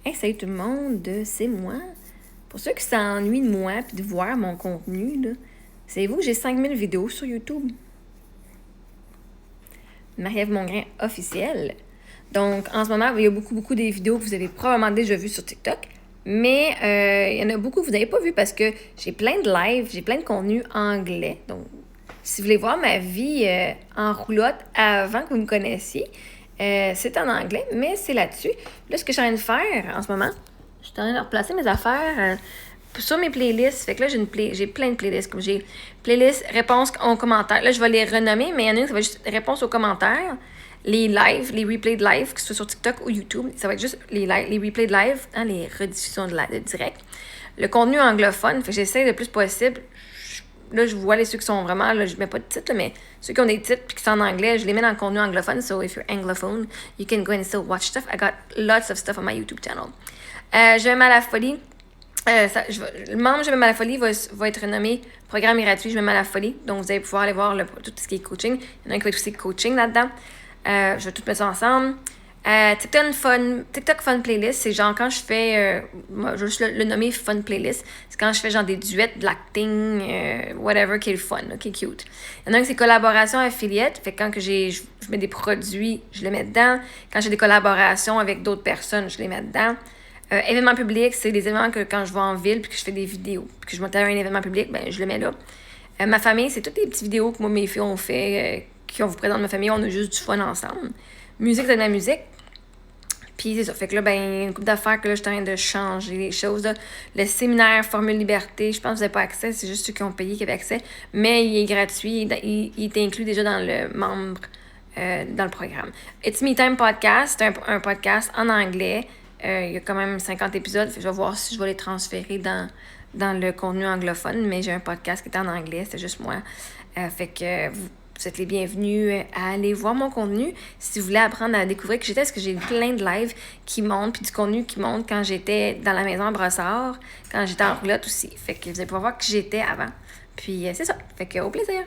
Hey, salut tout le monde, c'est moi. Pour ceux qui s'ennuient de moi et de voir mon contenu, là, savez-vous que j'ai 5000 vidéos sur YouTube? Marie-Ève Mongrain officielle. Donc, en ce moment, il y a beaucoup des vidéos que vous avez probablement déjà vues sur TikTok. Mais il y en a beaucoup que vous n'avez pas vues parce que j'ai plein de lives, j'ai plein de contenu anglais. Donc, si vous voulez voir ma vie en roulotte avant que vous me connaissiez, c'est en anglais, mais c'est là-dessus. Là, ce que je suis en train de faire en ce moment, je suis en train de replacer mes affaires sur mes playlists. Fait que là, j'ai plein de playlists. Comme j'ai playlist réponses aux commentaires. Là, je vais les renommer, mais il y en a une qui va juste réponses aux commentaires. Les lives, les replays de live, que ce soit sur TikTok ou YouTube, ça va être juste les replays de live, hein, les rediffusions de direct. Le contenu anglophone, fait que j'essaie le plus possible. Là, je vois ceux qui sont vraiment, là, je mets pas de titres, mais ceux qui ont des titres puis qui sont en anglais, je les mets dans le contenu anglophone. So, if you're anglophone, you can go and still watch stuff. I got lots of stuff on my YouTube channel. Je vais à la folie. Le membre Je vais à la folie va être renommé Programme gratuit Je vais à la folie. Donc, vous allez pouvoir aller voir tout ce qui est coaching. Il y en a un qui va être aussi coaching là-dedans. Je vais tout mettre ça ensemble. TikTok Fun Playlist, c'est genre quand je fais, je vais juste le nommer Fun Playlist, c'est quand je fais genre des duets, de l'acting, whatever, qui est le fun, qui est cute. Il y en a un qui c'est collaboration affiliate, fait que quand que je mets des produits, je les mets dedans. Quand j'ai des collaborations avec d'autres personnes, je les mets dedans. Événements publics, c'est des événements que quand je vais en ville puis que je fais des vidéos, puis que je m'attends à un événement public, ben je le mets là. Ma famille, c'est toutes les petites vidéos que moi, mes filles ont fait, qu'on vous présente ma famille, on a juste du fun ensemble. Musique, c'est de la musique. Puis c'est ça. Fait que là, ben, une couple d'affaires que là, je suis en train de changer les choses. Là. Le séminaire Formule Liberté, je pense que vous n'avez pas accès, c'est juste ceux qui ont payé qui avaient accès. Mais il est gratuit, il est inclus déjà dans le membre, dans le programme. It's Me Time Podcast, c'est un podcast en anglais. Il y a quand même 50 épisodes. Fait que je vais voir si je vais les transférer dans le contenu anglophone. Mais j'ai un podcast qui est en anglais, c'est juste moi. Fait que vous êtes les bienvenus à aller voir mon contenu. Si vous voulez apprendre à découvrir qui j'étais, parce que j'ai plein de lives qui montent, puis du contenu qui monte quand j'étais dans la maison à Brossard, quand j'étais en roulotte aussi. Fait que vous allez pouvoir voir qui j'étais avant. Puis c'est ça. Fait que au plaisir!